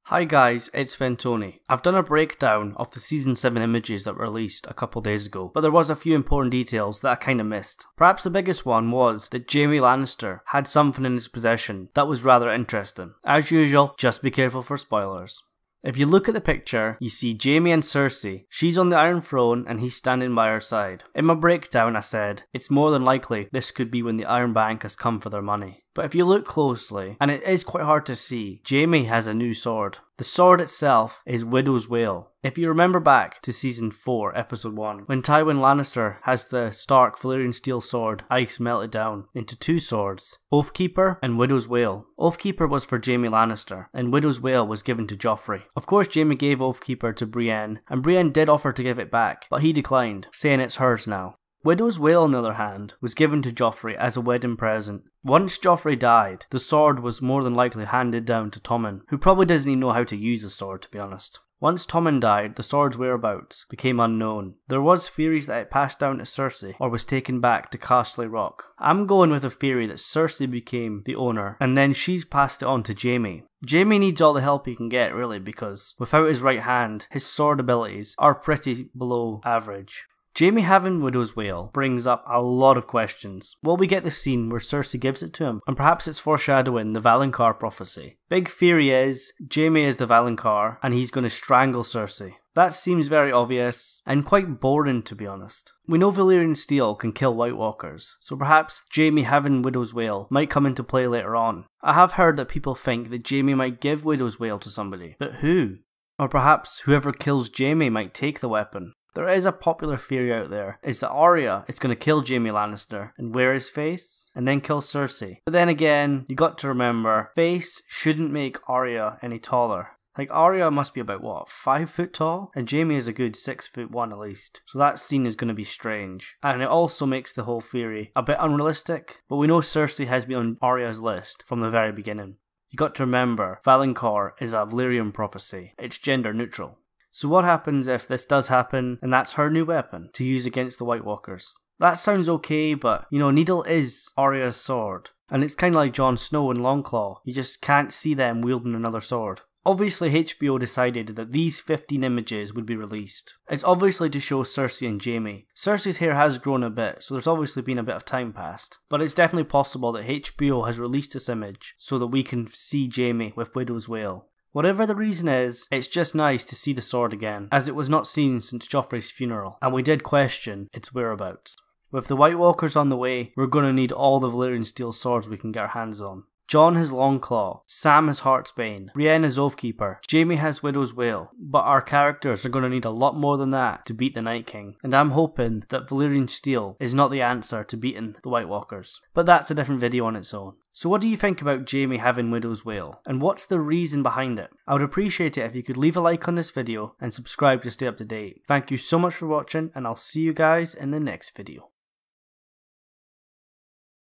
Hi guys, it's Fentony. I've done a breakdown of the Season 7 images that were released a couple days ago, but there was a few important details that I kinda missed. Perhaps the biggest one was that Jaime Lannister had something in his possession that was rather interesting. As usual, just be careful for spoilers. If you look at the picture, you see Jaime and Cersei. She's on the Iron Throne and he's standing by her side. In my breakdown I said, it's more than likely this could be when the Iron Bank has come for their money. But if you look closely, and it is quite hard to see, Jaime has a new sword. The sword itself is Widow's Wail. If you remember back to Season 4, Episode 1, when Tywin Lannister has the Stark Valyrian steel sword, ice melted down into two swords, Oathkeeper and Widow's Wail. Oathkeeper was for Jaime Lannister, and Widow's Wail was given to Joffrey. Of course Jaime gave Oathkeeper to Brienne, and Brienne did offer to give it back, but he declined, saying it's hers now. Widow's Wail, on the other hand, was given to Joffrey as a wedding present. Once Joffrey died, the sword was more than likely handed down to Tommen, who probably doesn't even know how to use a sword, to be honest. Once Tommen died, the sword's whereabouts became unknown. There was theories that it passed down to Cersei, or was taken back to Castle Rock. I'm going with a theory that Cersei became the owner, and then she's passed it on to Jaime. Jaime needs all the help he can get, really, because without his right hand, his sword abilities are pretty below average. Jaime having Widow's Wail brings up a lot of questions. Will we get the scene where Cersei gives it to him? And perhaps it's foreshadowing the Valonqar prophecy. Big theory is, Jaime is the Valonqar and he's going to strangle Cersei. That seems very obvious and quite boring, to be honest. We know Valyrian steel can kill White Walkers, so perhaps Jaime having Widow's Wail might come into play later on. I have heard that people think that Jaime might give Widow's Wail to somebody, but who? Or perhaps whoever kills Jaime might take the weapon. There is a popular theory out there, is that Arya is going to kill Jaime Lannister and wear his face, and then kill Cersei. But then again, you got to remember, face shouldn't make Arya any taller. Like, Arya must be about, what, 5 foot tall? And Jaime is a good 6'1" at least. So that scene is going to be strange. And it also makes the whole theory a bit unrealistic, but we know Cersei has been on Arya's list from the very beginning. You got to remember, Valonqar is a Valyrian prophecy. It's gender neutral. So what happens if this does happen and that's her new weapon to use against the White Walkers? That sounds okay, but you know, Needle is Arya's sword. And it's kind of like Jon Snow and Longclaw. You just can't see them wielding another sword. Obviously HBO decided that these 15 images would be released. It's obviously to show Cersei and Jaime. Cersei's hair has grown a bit, so there's obviously been a bit of time passed. But it's definitely possible that HBO has released this image so that we can see Jaime with Widow's Wail. Whatever the reason is, it's just nice to see the sword again, as it was not seen since Joffrey's funeral, and we did question its whereabouts. With the White Walkers on the way, we're going to need all the Valyrian steel swords we can get our hands on. Jon has Longclaw, Sam has Heartsbane, Brienne has Oathkeeper, Jaime has Widow's Wail, but our characters are going to need a lot more than that to beat the Night King, and I'm hoping that Valyrian steel is not the answer to beating the White Walkers. But that's a different video on its own. So what do you think about Jaime having Widow's Wail, and what's the reason behind it? I would appreciate it if you could leave a like on this video and subscribe to stay up to date. Thank you so much for watching, and I'll see you guys in the next video.